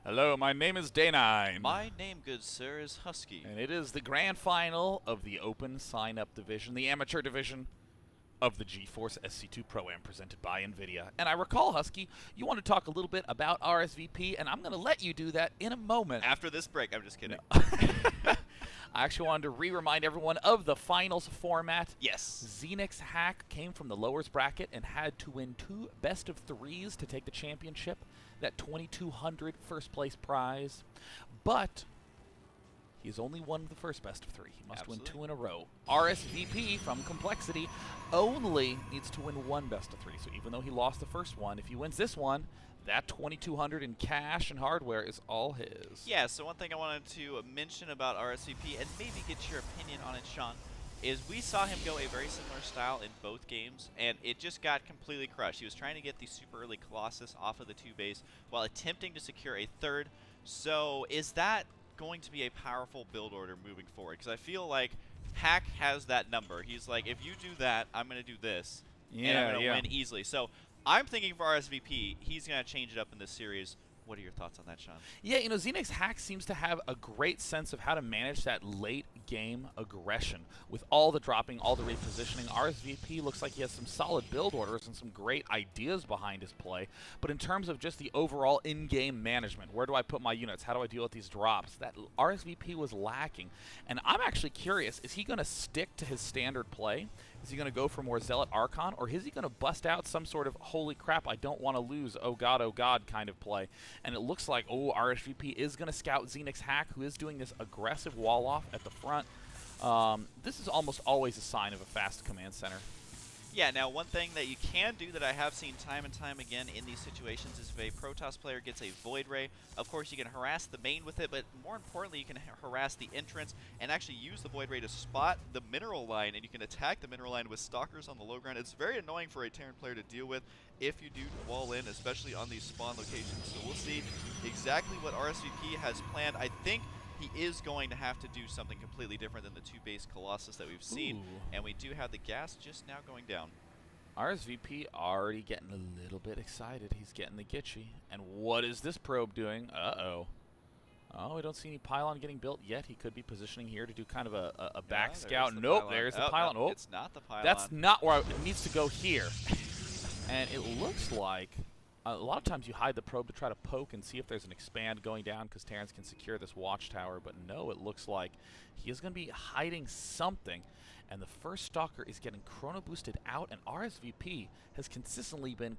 Hello, my name is Day9. My name, good sir, is Husky. And it is the grand final of the Open Sign-Up Division, the amateur division of the GeForce SC2 Pro-Am presented by NVIDIA. And I recall, Husky, you want to talk a little bit about RSVP, and I'm going to let you do that in a moment. After this break, I'm just kidding. No. I actually wanted to remind everyone of the finals format. Yes. Xenix Hack came from the lowers bracket and had to win 2 best-of-3s to take the championship, that 2,200 first-place prize. But he's only won the first best-of-3. He must win 2 in a row. RSVP from Complexity only needs to win 1 best-of-3. So even though he lost the first one, if he wins this one, that 2,200 in cash and hardware is all his. Yeah, so one thing I wanted to mention about RSVP, and maybe get your opinion on it, Sean, is we saw him go a very similar style in both games, and it just got completely crushed. He was trying to get the super early Colossus off of the 2 base while attempting to secure a 3rd. So is that going to be a powerful build order moving forward? Because I feel like Hack has that number. He's like, if you do that, I'm going to do this, and I'm going to win easily. So I'm thinking for RSVP, he's going to change it up in this series. What are your thoughts on that, Sean? Yeah, you know, Xenix Hack seems to have a great sense of how to manage that late-game aggression. With all the dropping, all the repositioning, RSVP looks like he has some solid build orders and some great ideas behind his play. But in terms of just the overall in-game management, where do I put my units? How do I deal with these drops? That RSVP was lacking. And I'm actually curious, is he going to stick to his standard play? Is he going to go for more Zealot Archon, or is he going to bust out some sort of holy crap, I don't want to lose, oh god kind of play? And it looks like, RSVP is going to scout Xenix Hack, who is doing this aggressive wall-off at the front. This is almost always a sign of a fast command center. Yeah, now one thing that you can do that I have seen time and time again in these situations is if a Protoss player gets a Void Ray, of course you can harass the main with it, but more importantly you can harass the entrance and actually use the Void Ray to spot the mineral line, and you can attack the mineral line with Stalkers on the low ground. It's very annoying for a Terran player to deal with if you do wall in, especially on these spawn locations. So we'll see exactly what RSVP has planned. I think he is going to have to do something completely different than the 2-base Colossus that we've seen, and we do have the gas just now going down. RSVP already getting a little bit excited. He's getting the Gitchy. And what is this probe doing? Uh-oh. Oh, we don't see any pylon getting built yet. He could be positioning here to do kind of a back scout. Nope, there's the pylon. No, it's not the pylon. That's not where it needs to go here. And it looks like a lot of times you hide the probe to try to poke and see if there's an expand going down because Terrans can secure this watchtower, but no, it looks like he is going to be hiding something. And the first Stalker is getting chrono boosted out, and RSVP has consistently been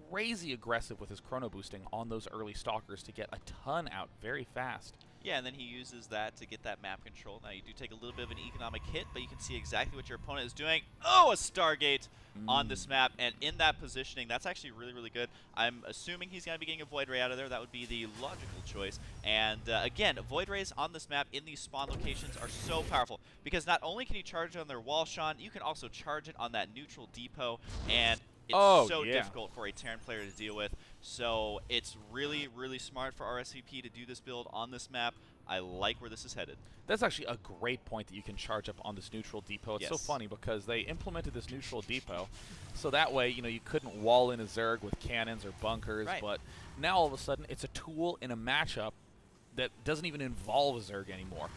crazy aggressive with his chrono boosting on those early Stalkers to get a ton out very fast. Yeah, and then he uses that to get that map control. Now, you do take a little bit of an economic hit, but you can see exactly what your opponent is doing. Oh, a Stargate on this map, and in that positioning, that's actually really, really good. I'm assuming he's going to be getting a Void Ray out of there. That would be the logical choice. And again, Void Rays on this map in these spawn locations are so powerful, because not only can you charge it on their wall, Sean, you can also charge it on that neutral depot, and it's so difficult for a Terran player to deal with. So it's really, really smart for RSVP to do this build on this map. I like where this is headed. That's actually a great point that you can charge up on this neutral depot. It's so funny because they implemented this neutral depot so that way, you know, you couldn't wall in a Zerg with cannons or bunkers, but now all of a sudden it's a tool in a matchup that doesn't even involve a Zerg anymore.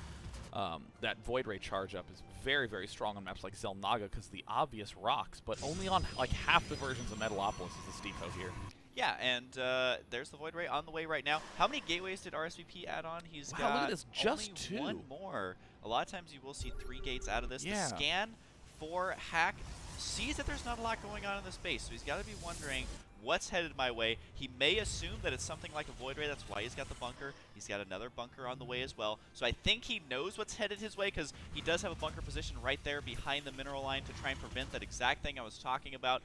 That Void Ray charge up is very, very strong on maps like Zelnaga because the obvious rocks, but only on like half the versions of Metalopolis is this depot here. Yeah, and there's the Void Ray on the way right now. How many gateways did RSVP add on? He's got look at this, just only 2. one more. A lot of times you will see 3 gates out of this. Yeah. The scan for Hack sees that there's not a lot going on in this base, so he's got to be wondering what's headed my way. He may assume that it's something like a Void Ray. That's why he's got the bunker. He's got another bunker on the way as well. So I think he knows what's headed his way because he does have a bunker position right there behind the mineral line to try and prevent that exact thing I was talking about.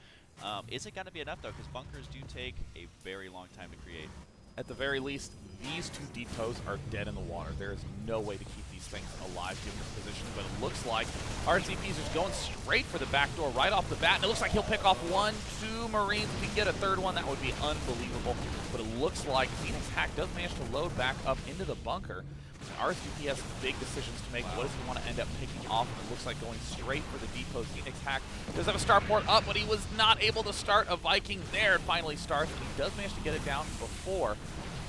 Is it going to be enough, though? Because bunkers do take a very long time to create. At the very least, these 2 depots are dead in the water. There is no way to keep these things alive given this position, but it looks like RCP's is going straight for the back door right off the bat, and it looks like he'll pick off 1, 2 Marines. If he can get a 3rd one, that would be unbelievable. But it looks like Xenix Hack does manage to load back up into the bunker. RSVP has some big decisions to make. What does he want to end up picking off? It looks like going straight for the depot. Xenix hack does have a starport up, but he was not able to start a Viking there. It finally starts, and he does manage to get it down before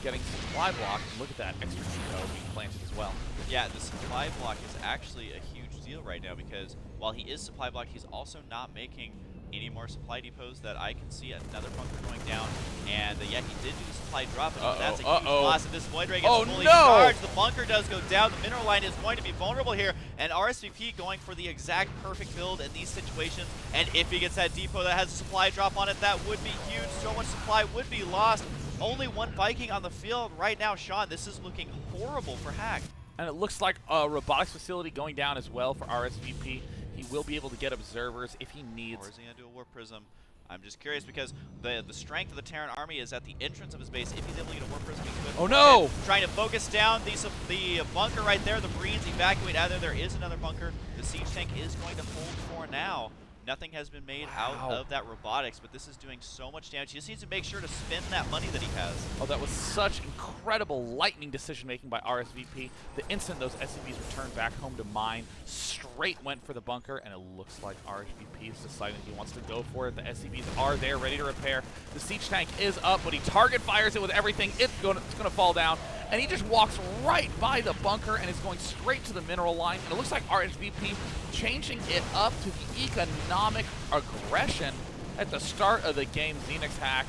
getting supply block. And look at that extra depot being planted as well. Yeah, the supply block is actually a huge deal right now because while he is supply block, he's also not making any more supply depots that I can see. Another bunker going down, and yeah, he did do the supply drop, and that's a huge loss. And this Void Ray gets fully charged. The bunker does go down. The mineral line is going to be vulnerable here, and RSVP going for the exact perfect build in these situations. And if he gets that depot that has a supply drop on it, that would be huge. So much supply would be lost. Only one Viking on the field right now, Sean. This is looking horrible for Hack. And it looks like a robotics facility going down as well for RSVP. He will be able to get observers if he needs. Or is he going to do a Warp Prism? I'm just curious because the strength of the Terran army is at the entrance of his base. If he's able to get a Warp Prism, he could. Oh no! Trying to focus down the bunker right there. The Marines evacuate out of there. There is another bunker. The siege tank is going to hold for now. Nothing has been made out of that robotics, but this is doing so much damage. He just needs to make sure to spend that money that he has. Oh, that was such incredible lightning decision-making by RSVP. The instant those SCVs returned back home to mine, straight went for the bunker, and it looks like RSVP is deciding he wants to go for it. The SCVs are there, ready to repair. The siege tank is up, but he target fires it with everything. It's going to fall down. And he just walks right by the bunker and is going straight to the mineral line. And it looks like RSVP changing it up to the economic aggression at the start of the game. Xenix hack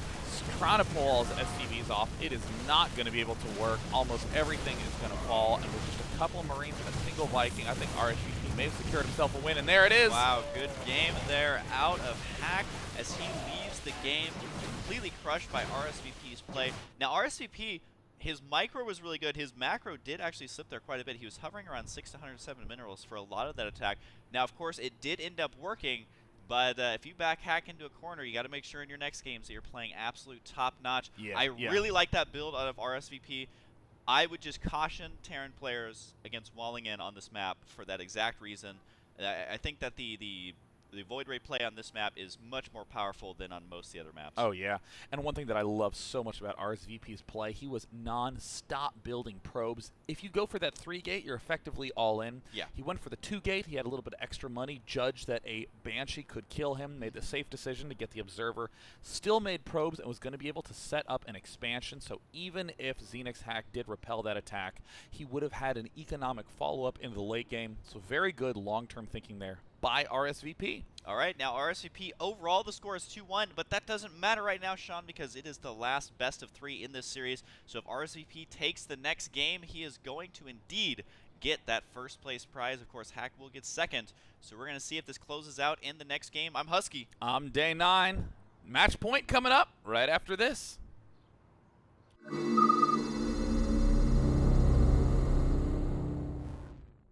trying to pull all his SCVs off. It is not going to be able to work. Almost everything is going to fall. And with just a couple of Marines and a single Viking, I think RSVP may have secured himself a win. And there it is. Wow, good game there out of Hack as he leaves the game completely crushed by RSVP's play. Now RSVP, his micro was really good. His macro did actually slip there quite a bit. He was hovering around 6 to 107 minerals for a lot of that attack. Now, of course, it did end up working, but if you back Hack into a corner, you got to make sure in your next games that you're playing absolute top-notch. I really like that build out of RSVP. I would just caution Terran players against walling in on this map for that exact reason. I think that the Void Ray play on this map is much more powerful than on most of the other maps. Oh, yeah. And one thing that I love so much about RSVP's play, he was non-stop building probes. If you go for that 3-gate, you're effectively all in. Yeah. He went for the 2-gate. He had a little bit of extra money, judged that a Banshee could kill him, made the safe decision to get the Observer, still made probes, and was going to be able to set up an expansion. So even if Xenix hack did repel that attack, he would have had an economic follow-up in the late game. So very good long-term thinking there by RSVP. All right, now RSVP, overall the score is 2-1, but that doesn't matter right now, Sean, because it is the last best of 3 in this series. So if RSVP takes the next game, he is going to indeed get that first place prize. Of course, Hack will get second. So we're going to see if this closes out in the next game. I'm Husky. I'm Day 9. Match point coming up right after this.